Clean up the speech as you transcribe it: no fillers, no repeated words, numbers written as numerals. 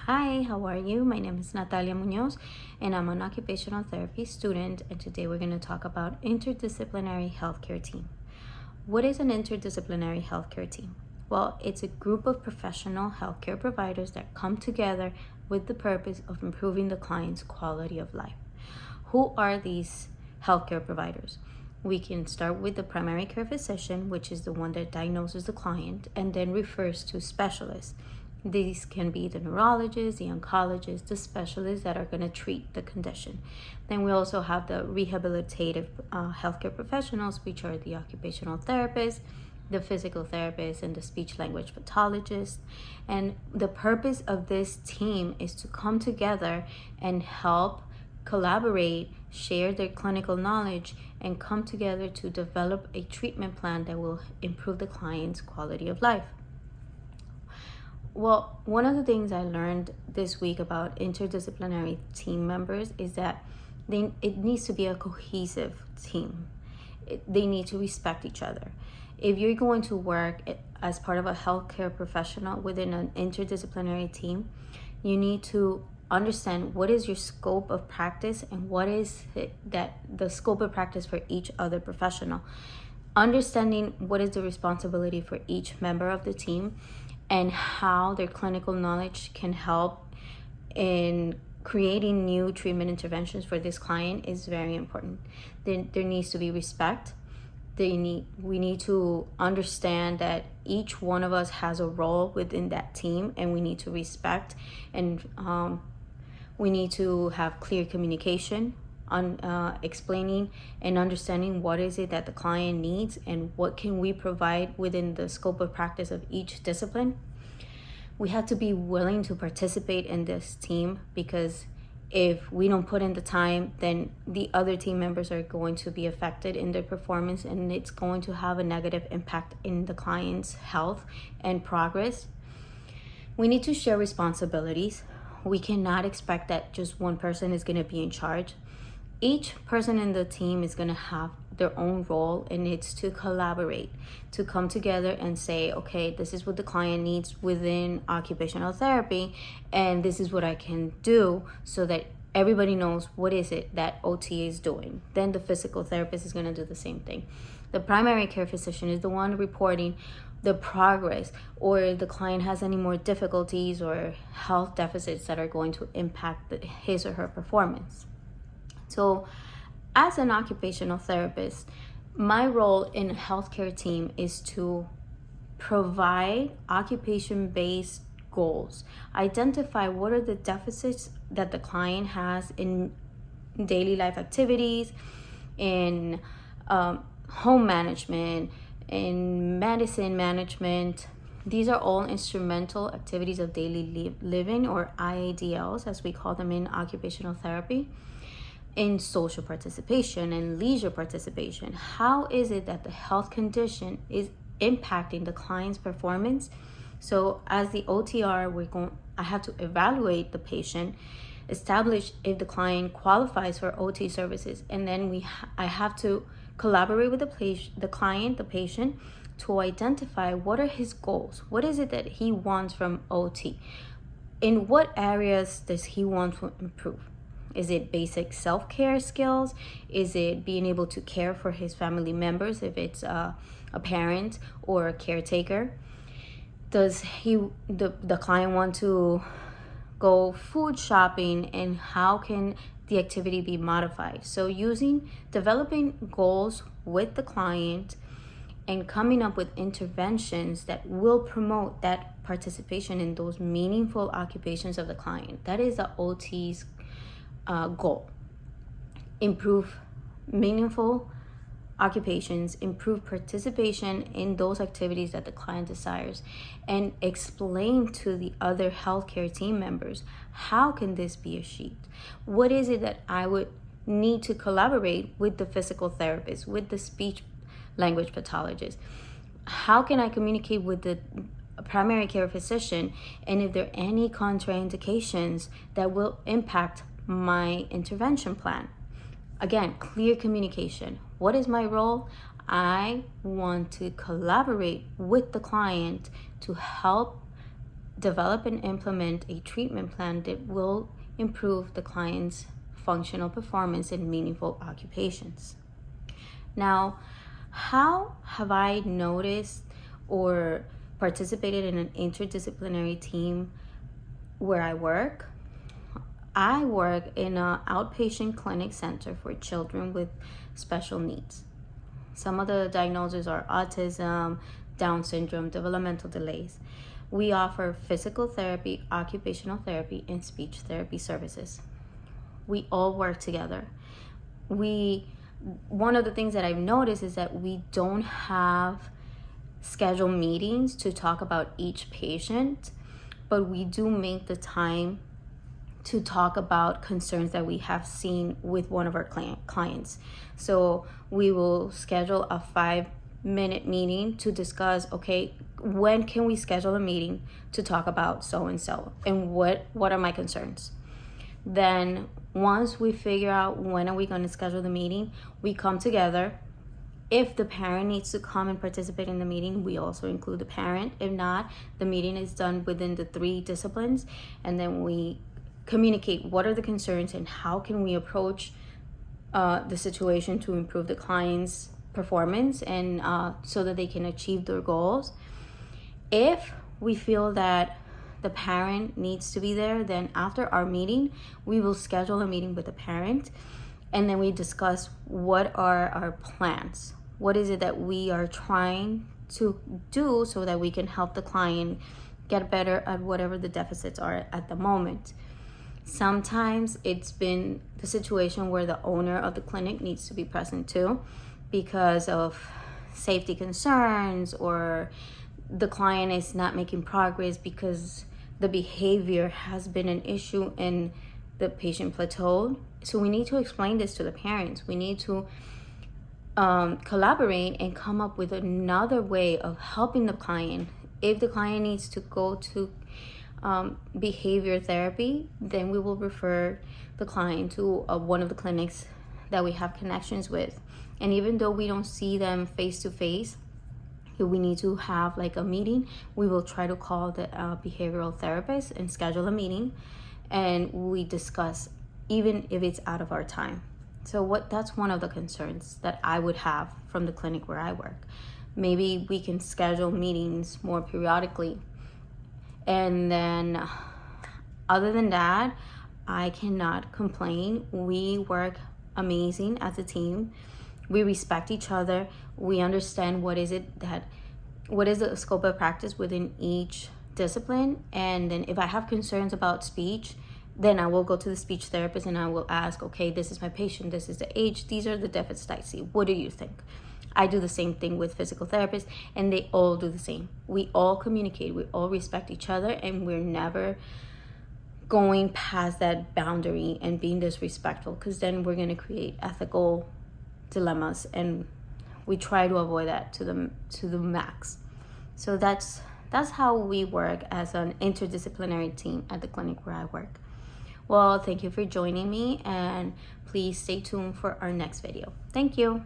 Hi, how are you? My name is Natalia Munoz, and I'm an occupational therapy student, and today we're going to talk about interdisciplinary healthcare team. What is an interdisciplinary healthcare team? Well, it's a group of professional healthcare providers that come together with the purpose of improving the client's quality of life. Who are these healthcare providers? We can start with the primary care physician, which is the one that diagnoses the client and then refers to specialists. These can be the neurologists, the oncologists, the specialists that are going to treat the condition. Then we also have the rehabilitative healthcare professionals, which are the occupational therapists, the physical therapists, and the speech language pathologists. And the purpose of this team is to come together and help collaborate, share their clinical knowledge, and come together to develop a treatment plan that will improve the client's quality of life. Well, one of the things I learned this week about interdisciplinary team members is that it needs to be a cohesive team. They need to respect each other. If you're going to work as part of a healthcare professional within an interdisciplinary team, you need to understand what is your scope of practice and what is the scope of practice for each other professional. Understanding what is the responsibility for each member of the team and how their clinical knowledge can help in creating new treatment interventions for this client is very important. There needs to be respect. We need to understand that each one of us has a role within that team, and we need to respect, and we need to have clear communication on explaining and understanding what is it that the client needs and what can we provide within the scope of practice of each discipline. We have to be willing to participate in this team, because if we don't put in the time, then the other team members are going to be affected in their performance, and it's going to have a negative impact in the client's health and progress. We need to share responsibilities. We cannot expect that just one person is going to be in charge. Each person in the team is going to have their own role, and it's to collaborate, to come together and say, okay, this is what the client needs within occupational therapy, and this is what I can do, so that everybody knows what is it that OT is doing. Then the physical therapist is going to do the same thing. The primary care physician is the one reporting the progress, or the client has any more difficulties or health deficits that are going to impact his or her performance. So as an occupational therapist, my role in a healthcare team is to provide occupation-based goals, identify what are the deficits that the client has in daily life activities, in home management, in medicine management. These are all instrumental activities of daily living, or IADLs as we call them in occupational therapy. In social participation and leisure participation, how is it that the health condition is impacting the client's performance? So as the OTR, I have to evaluate the patient, establish if the client qualifies for OT services, and then I have to collaborate with the client, the patient, to identify what are his goals. What is it that he wants from OT? In what areas does he want to improve? Is it basic self-care skills? Is it being able to care for his family members if it's a parent or a caretaker? Does the client want to go food shopping, and how can the activity be modified? So developing goals with the client and coming up with interventions that will promote that participation in those meaningful occupations of the client. That is the OT's goal. Improve meaningful occupations, improve participation in those activities that the client desires, and explain to the other healthcare team members, how can this be achieved? What is it that I would need to collaborate with the physical therapist, with the speech language pathologist? How can I communicate with the primary care physician, and if there are any contraindications that will impact my intervention plan? Again, clear communication. What is my role? I want to collaborate with the client to help develop and implement a treatment plan that will improve the client's functional performance in meaningful occupations. Now, how have I noticed or participated in an interdisciplinary team where I work? I work in an outpatient clinic center for children with special needs. Some of the diagnoses are autism, Down syndrome, developmental delays. We offer physical therapy, occupational therapy, and speech therapy services. We all work together. One of the things that I've noticed is that we don't have scheduled meetings to talk about each patient, but we do make the time to talk about concerns that we have seen with one of our clients. So we will schedule a 5-minute meeting to discuss, okay, when can we schedule a meeting to talk about so-and-so and what are my concerns? Then once we figure out when are we going to schedule the meeting, we come together. If the parent needs to come and participate in the meeting, we also include the parent. If not, the meeting is done within the 3 disciplines, and then we communicate what are the concerns and how can we approach the situation to improve the client's performance and so that they can achieve their goals. If we feel that the parent needs to be there, then after our meeting, we will schedule a meeting with the parent, and then we discuss what are our plans. What is it that we are trying to do so that we can help the client get better at whatever the deficits are at the moment. Sometimes it's been the situation where the owner of the clinic needs to be present too because of safety concerns, or the client is not making progress because the behavior has been an issue and the patient plateaued. So we need to explain this to the parents. We need to collaborate and come up with another way of helping the client. If the client needs to go to behavior therapy, then we will refer the client to one of the clinics that we have connections with. And even though we don't see them face to face, if we need to have like a meeting, we will try to call the behavioral therapist and schedule a meeting, and we discuss even if it's out of our time. So that's one of the concerns that I would have from the clinic where I work. Maybe we can schedule meetings more periodically. And then other than that, I cannot complain. We work amazing as a team. We respect each other. We understand what is the scope of practice within each discipline. And then if I have concerns about speech, then I will go to the speech therapist and I will ask, okay, this is my patient, this is the age, these are the deficits I see. What do you think? I do the same thing with physical therapists, and they all do the same. We all communicate, we all respect each other, and we're never going past that boundary and being disrespectful, because then we're going to create ethical dilemmas, and we try to avoid that to the max. So that's how we work as an interdisciplinary team at the clinic where I work. Well, thank you for joining me, and please stay tuned for our next video. Thank you.